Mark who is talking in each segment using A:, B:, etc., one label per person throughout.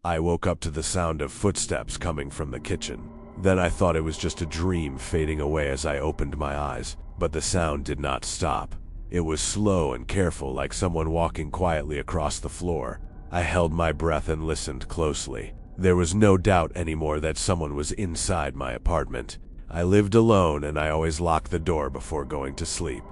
A: I woke up to the sound of footsteps coming from the kitchen. Then I thought it was just a dream fading away as I opened my eyes, but the sound did not stop. It was slow and careful, like someone walking quietly across the floor. I held my breath and listened closely. There was no doubt anymore that someone was inside my apartment. I lived alone and I always locked the door before going to sleep.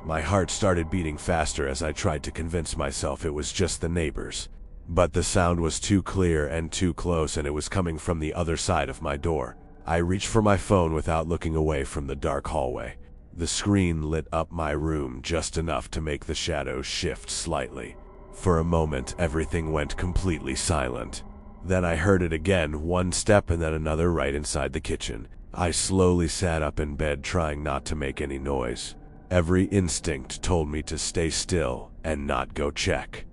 A: My heart started beating faster as I tried to convince myself it was just the neighbors. But the sound was too clear and too close, and it was coming from the other side of my door. I reached for my phone without looking away from the dark hallway. The screen lit up my room just enough to make the shadows shift slightly. For a moment, everything went completely silent. Then I heard it again, one step and then another right inside the kitchen. I slowly sat up in bed, trying not to make any noise. Every instinct told me to stay still and not go check.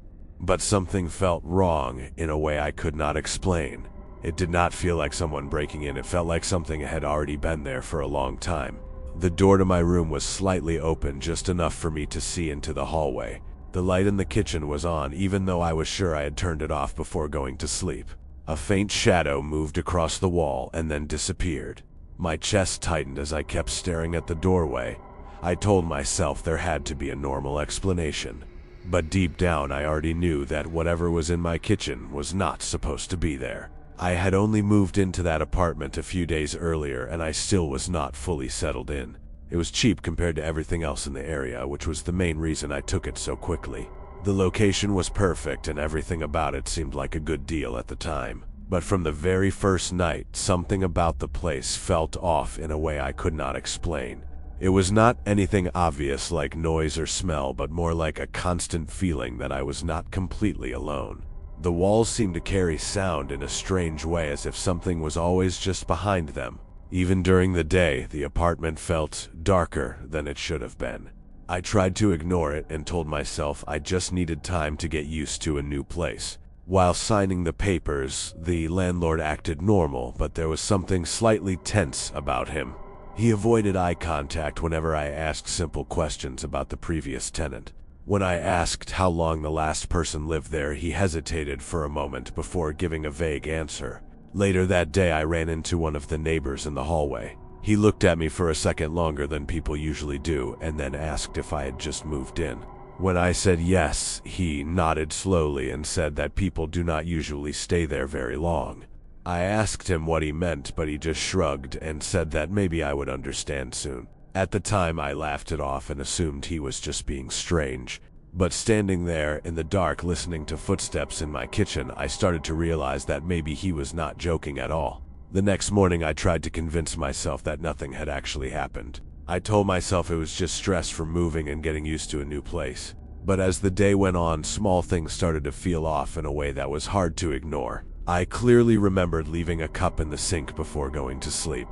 A: But something felt wrong in a way I could not explain. It did not feel like someone breaking in. It felt like something had already been there for a long time. The door to my room was slightly open, just enough for me to see into the hallway. The light in the kitchen was on, even though I was sure I had turned it off before going to sleep. A faint shadow moved across the wall and then disappeared. My chest tightened as I kept staring at the doorway. I told myself there had to be a normal explanation. But deep down I already knew that whatever was in my kitchen was not supposed to be there. I had only moved into that apartment a few days earlier and I still was not fully settled in. It was cheap compared to everything else in the area, which was the main reason I took it so quickly. The location was perfect and everything about it seemed like a good deal at the time. But from the very first night, something about the place felt off in a way I could not explain. It was not anything obvious like noise or smell, but more like a constant feeling that I was not completely alone. The walls seemed to carry sound in a strange way, as if something was always just behind them. Even during the day, the apartment felt darker than it should have been. I tried to ignore it and told myself I just needed time to get used to a new place. While signing the papers, the landlord acted normal, but there was something slightly tense about him. He avoided eye contact whenever I asked simple questions about the previous tenant. When I asked how long the last person lived there, he hesitated for a moment before giving a vague answer. Later that day, I ran into one of the neighbors in the hallway. He looked at me for a second longer than people usually do, and then asked if I had just moved in. When I said yes, he nodded slowly and said that people do not usually stay there very long. I asked him what he meant, but he just shrugged and said that maybe I would understand soon. At the time, I laughed it off and assumed he was just being strange. But standing there in the dark listening to footsteps in my kitchen, I started to realize that maybe he was not joking at all. The next morning, I tried to convince myself that nothing had actually happened. I told myself it was just stress from moving and getting used to a new place. But as the day went on, small things started to feel off in a way that was hard to ignore. I clearly remembered leaving a cup in the sink before going to sleep.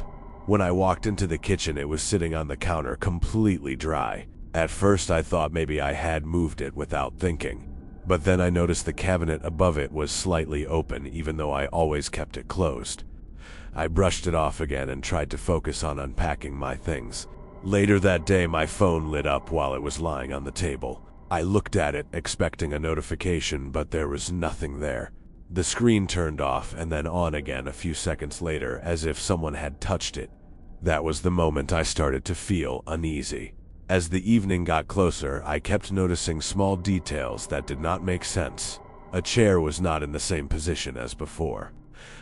A: When I walked into the kitchen, it was sitting on the counter completely dry. At first I thought maybe I had moved it without thinking. But then I noticed the cabinet above it was slightly open, even though I always kept it closed. I brushed it off again and tried to focus on unpacking my things. Later that day, my phone lit up while it was lying on the table. I looked at it, expecting a notification, but there was nothing there. The screen turned off and then on again a few seconds later, as if someone had touched it. That was the moment I started to feel uneasy. As the evening got closer, I kept noticing small details that did not make sense. A chair was not in the same position as before.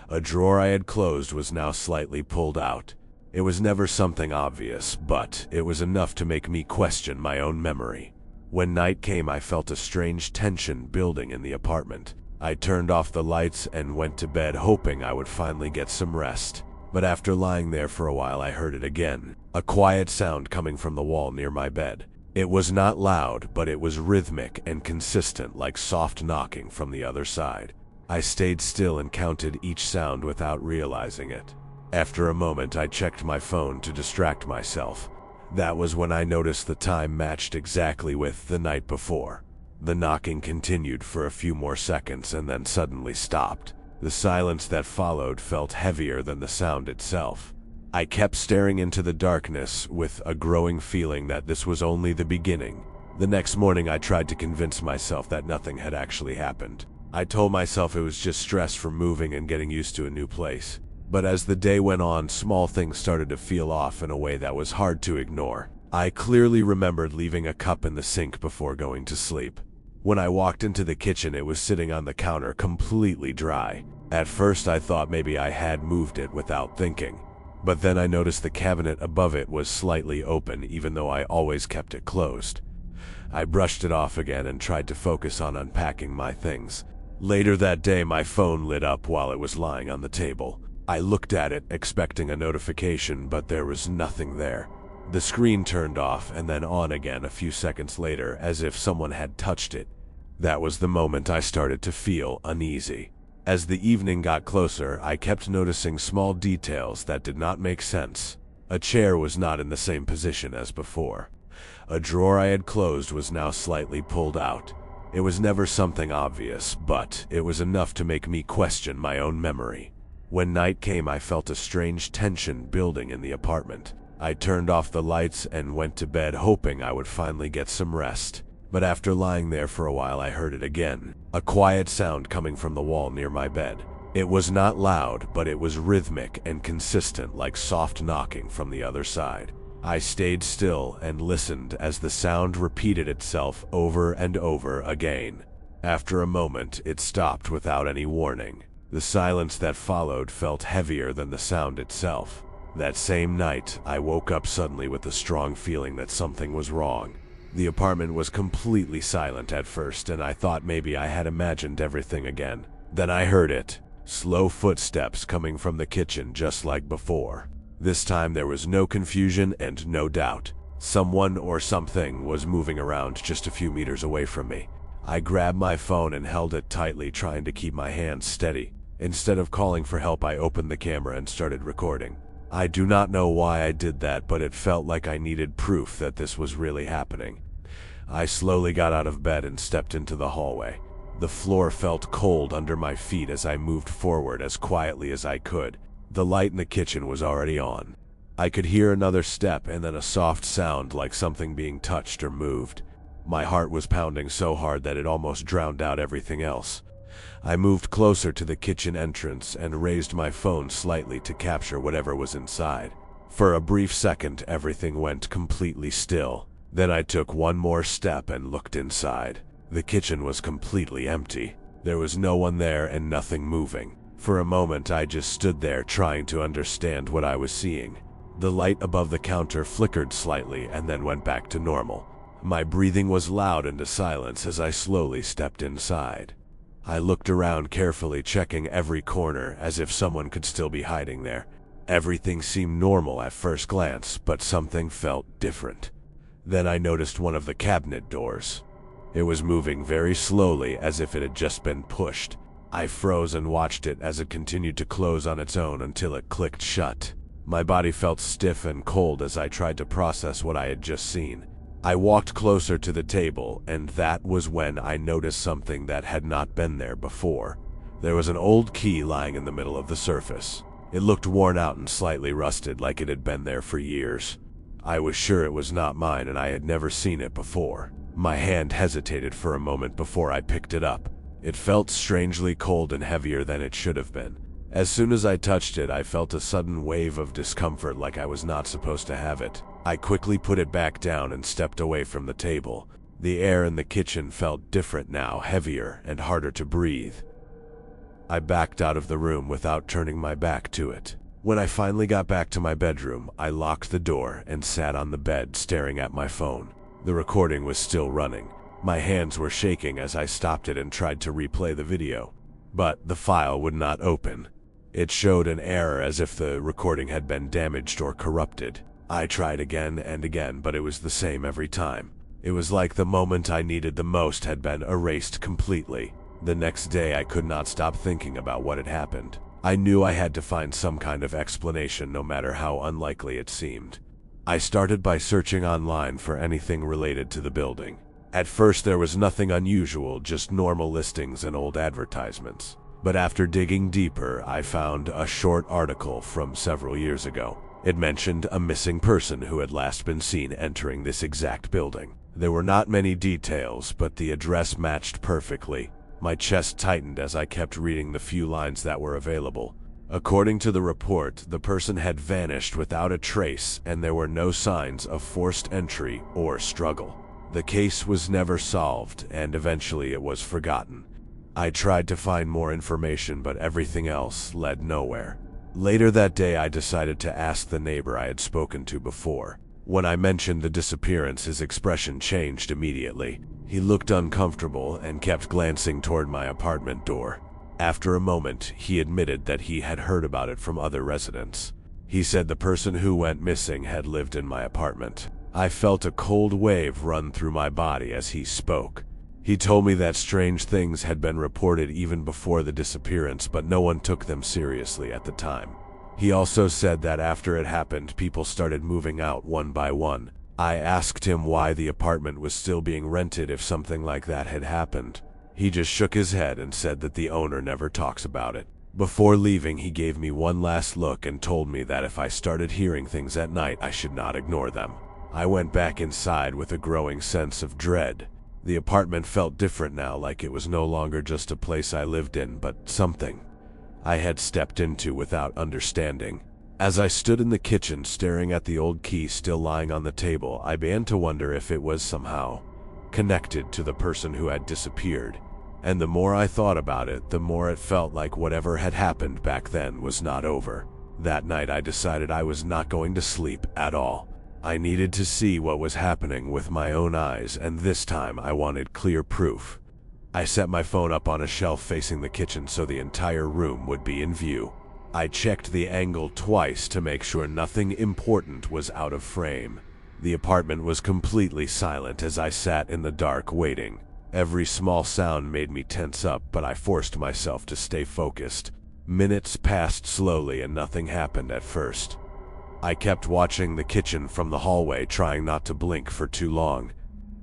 A: A drawer I had closed was now slightly pulled out. It was never something obvious, but it was enough to make me question my own memory. When night came, I felt a strange tension building in the apartment. I turned off the lights and went to bed, hoping I would finally get some rest. But after lying there for a while, I heard it again, a quiet sound coming from the wall near my bed. It was not loud, but it was rhythmic and consistent, like soft knocking from the other side. I stayed still and counted each sound without realizing it. After a moment, I checked my phone to distract myself. That was when I noticed the time matched exactly with the night before. The knocking continued for a few more seconds and then suddenly stopped. The silence that followed felt heavier than the sound itself. I kept staring into the darkness with a growing feeling that this was only the beginning. The next morning, I tried to convince myself that nothing had actually happened. I told myself it was just stress from moving and getting used to a new place. But as the day went on, small things started to feel off in a way that was hard to ignore. I clearly remembered leaving a cup in the sink before going to sleep. When I walked into the kitchen, it was sitting on the counter completely dry. At first I thought maybe I had moved it without thinking. But then I noticed the cabinet above it was slightly open, even though I always kept it closed. I brushed it off again and tried to focus on unpacking my things. Later that day, my phone lit up while it was lying on the table. I looked at it, expecting a notification, but there was nothing there. The screen turned off and then on again a few seconds later, as if someone had touched it. That was the moment I started to feel uneasy. As the evening got closer, I kept noticing small details that did not make sense. A chair was not in the same position as before. A drawer I had closed was now slightly pulled out. It was never something obvious, but it was enough to make me question my own memory. When night came, I felt a strange tension building in the apartment. I turned off the lights and went to bed, hoping I would finally get some rest. But after lying there for a while, I heard it again. A quiet sound coming from the wall near my bed. It was not loud, but it was rhythmic and consistent, like soft knocking from the other side. I stayed still and listened as the sound repeated itself over and over again. After a moment, it stopped without any warning. The silence that followed felt heavier than the sound itself. That same night, I woke up suddenly with a strong feeling that something was wrong. The apartment was completely silent at first, and I thought maybe I had imagined everything again. Then I heard it. Slow footsteps coming from the kitchen, just like before. This time there was no confusion and no doubt. Someone or something was moving around just a few meters away from me. I grabbed my phone and held it tightly, trying to keep my hands steady. Instead of calling for help, I opened the camera and started recording. I do not know why I did that, but it felt like I needed proof that this was really happening. I slowly got out of bed and stepped into the hallway. The floor felt cold under my feet as I moved forward as quietly as I could. The light in the kitchen was already on. I could hear another step and then a soft sound like something being touched or moved. My heart was pounding so hard that it almost drowned out everything else. I moved closer to the kitchen entrance and raised my phone slightly to capture whatever was inside. For a brief second, everything went completely still. Then I took one more step and looked inside. The kitchen was completely empty. There was no one there and nothing moving. For a moment, I just stood there trying to understand what I was seeing. The light above the counter flickered slightly and then went back to normal. My breathing was loud into silence as I slowly stepped inside. I looked around carefully, checking every corner as if someone could still be hiding there. Everything seemed normal at first glance, but something felt different. Then I noticed one of the cabinet doors. It was moving very slowly, as if it had just been pushed. I froze and watched it as it continued to close on its own until it clicked shut. My body felt stiff and cold as I tried to process what I had just seen. I walked closer to the table, and that was when I noticed something that had not been there before. There was an old key lying in the middle of the surface. It looked worn out and slightly rusted, like it had been there for years. I was sure it was not mine, and I had never seen it before. My hand hesitated for a moment before I picked it up. It felt strangely cold and heavier than it should have been. As soon as I touched it, I felt a sudden wave of discomfort, like I was not supposed to have it. I quickly put it back down and stepped away from the table. The air in the kitchen felt different now, heavier and harder to breathe. I backed out of the room without turning my back to it. When I finally got back to my bedroom, I locked the door and sat on the bed staring at my phone. The recording was still running. My hands were shaking as I stopped it and tried to replay the video. But the file would not open. It showed an error, as if the recording had been damaged or corrupted. I tried again and again, but it was the same every time. It was like the moment I needed the most had been erased completely. The next day, I could not stop thinking about what had happened. I knew I had to find some kind of explanation, no matter how unlikely it seemed. I started by searching online for anything related to the building. At first, there was nothing unusual, just normal listings and old advertisements. But after digging deeper, I found a short article from several years ago. It mentioned a missing person who had last been seen entering this exact building. There were not many details, but the address matched perfectly. My chest tightened as I kept reading the few lines that were available. According to the report, the person had vanished without a trace and there were no signs of forced entry or struggle. The case was never solved and eventually it was forgotten. I tried to find more information, but everything else led nowhere. Later that day, I decided to ask the neighbor I had spoken to before. When I mentioned the disappearance, his expression changed immediately. He looked uncomfortable and kept glancing toward my apartment door. After a moment, he admitted that he had heard about it from other residents. He said the person who went missing had lived in my apartment. I felt a cold wave run through my body as he spoke. He told me that strange things had been reported even before the disappearance, but no one took them seriously at the time. He also said that after it happened, people started moving out one by one. I asked him why the apartment was still being rented if something like that had happened. He just shook his head and said that the owner never talks about it. Before leaving, he gave me one last look and told me that if I started hearing things at night, I should not ignore them. I went back inside with a growing sense of dread. The apartment felt different now, like it was no longer just a place I lived in, but something I had stepped into without understanding. As I stood in the kitchen staring at the old key still lying on the table, I began to wonder if it was somehow connected to the person who had disappeared. And the more I thought about it, the more it felt like whatever had happened back then was not over. That night I decided I was not going to sleep at all. I needed to see what was happening with my own eyes, and this time I wanted clear proof. I set my phone up on a shelf facing the kitchen so the entire room would be in view. I checked the angle twice to make sure nothing important was out of frame. The apartment was completely silent as I sat in the dark waiting. Every small sound made me tense up, but I forced myself to stay focused. Minutes passed slowly and nothing happened at first. I kept watching the kitchen from the hallway, trying not to blink for too long.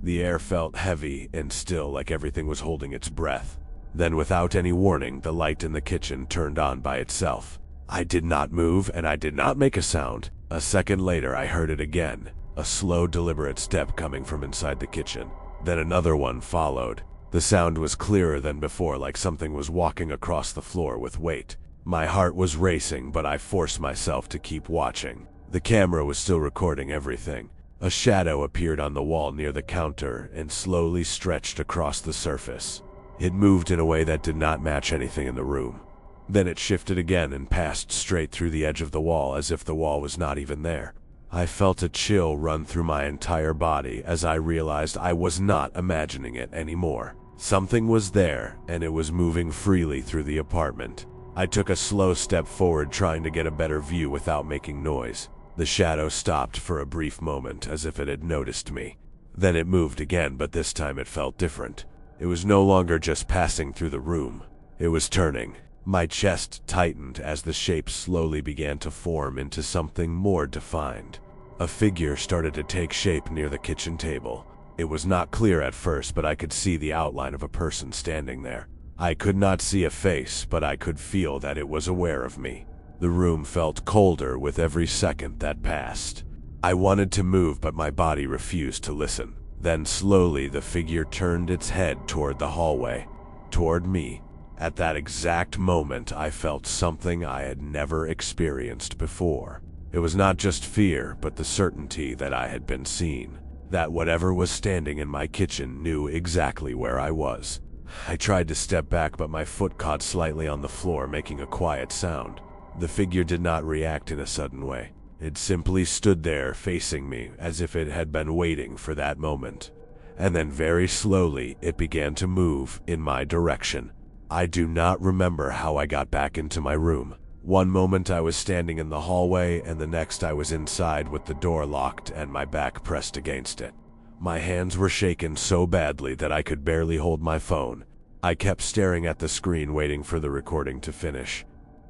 A: The air felt heavy and still, like everything was holding its breath. Then, without any warning, the light in the kitchen turned on by itself. I did not move and I did not make a sound. A second later, I heard it again, a slow, deliberate step coming from inside the kitchen. Then another one followed. The sound was clearer than before, like something was walking across the floor with weight. My heart was racing, but I forced myself to keep watching. The camera was still recording everything. A shadow appeared on the wall near the counter and slowly stretched across the surface. It moved in a way that did not match anything in the room. Then it shifted again and passed straight through the edge of the wall as if the wall was not even there. I felt a chill run through my entire body as I realized I was not imagining it anymore. Something was there, and it was moving freely through the apartment. I took a slow step forward, trying to get a better view without making noise. The shadow stopped for a brief moment, as if it had noticed me. Then it moved again, but this time it felt different. It was no longer just passing through the room. It was turning. My chest tightened as the shape slowly began to form into something more defined. A figure started to take shape near the kitchen table. It was not clear at first, but I could see the outline of a person standing there. I could not see a face, but I could feel that it was aware of me. The room felt colder with every second that passed. I wanted to move, but my body refused to listen. Then slowly the figure turned its head toward the hallway, toward me. At that exact moment, I felt something I had never experienced before. It was not just fear, but the certainty that I had been seen, that whatever was standing in my kitchen knew exactly where I was. I tried to step back, but my foot caught slightly on the floor, making a quiet sound. The figure did not react in a sudden way. It simply stood there facing me, as if it had been waiting for that moment. And then very slowly, it began to move in my direction. I do not remember how I got back into my room. One moment I was standing in the hallway, and the next I was inside with the door locked and my back pressed against it. My hands were shaken so badly that I could barely hold my phone. I kept staring at the screen, waiting for the recording to finish.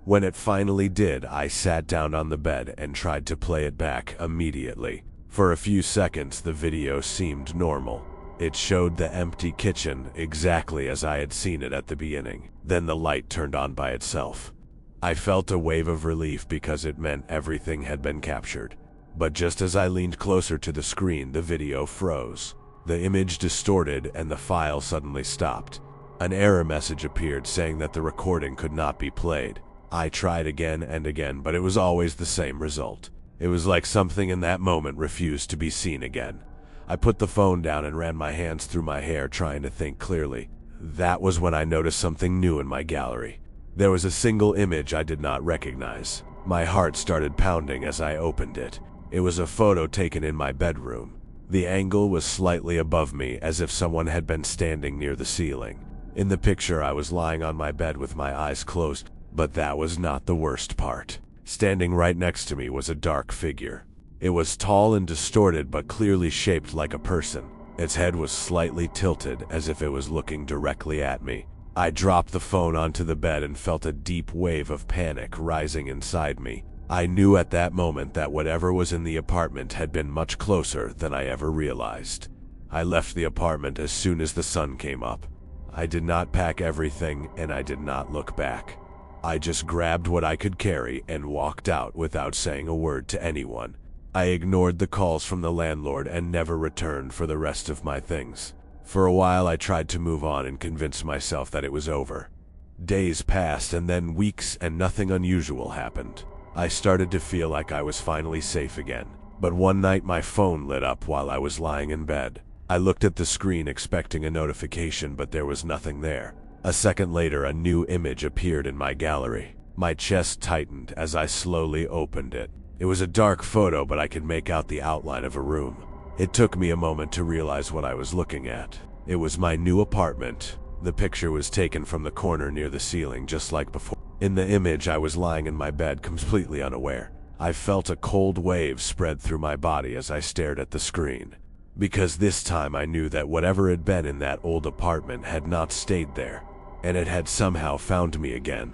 A: When it finally did, I sat down on the bed and tried to play it back immediately. For a few seconds, the video seemed normal. It showed the empty kitchen exactly as I had seen it at the beginning. Then the light turned on by itself. I felt a wave of relief because it meant everything had been captured. But just as I leaned closer to the screen, the video froze. The image distorted and the file suddenly stopped. An error message appeared saying that the recording could not be played. I tried again and again, but it was always the same result. It was like something in that moment refused to be seen again. I put the phone down and ran my hands through my hair, trying to think clearly. That was when I noticed something new in my gallery. There was a single image I did not recognize. My heart started pounding as I opened it. It was a photo taken in my bedroom. The angle was slightly above me, as if someone had been standing near the ceiling. In the picture, I was lying on my bed with my eyes closed, but that was not the worst part. Standing right next to me was a dark figure. It was tall and distorted, but clearly shaped like a person. Its head was slightly tilted, as if it was looking directly at me. I dropped the phone onto the bed and felt a deep wave of panic rising inside me. I knew at that moment that whatever was in the apartment had been much closer than I ever realized. I left the apartment as soon as the sun came up. I did not pack everything, and I did not look back. I just grabbed what I could carry and walked out without saying a word to anyone. I ignored the calls from the landlord and never returned for the rest of my things. For a while, I tried to move on and convince myself that it was over. Days passed, and then weeks, and nothing unusual happened. I started to feel like I was finally safe again. But one night my phone lit up while I was lying in bed. I looked at the screen expecting a notification, but there was nothing there. A second later, a new image appeared in my gallery. My chest tightened as I slowly opened it. It was a dark photo, but I could make out the outline of a room. It took me a moment to realize what I was looking at. It was my new apartment. The picture was taken from the corner near the ceiling, just like before. In the image, I was lying in my bed, completely unaware. I felt a cold wave spread through my body as I stared at the screen. Because this time I knew that whatever had been in that old apartment had not stayed there, and it had somehow found me again.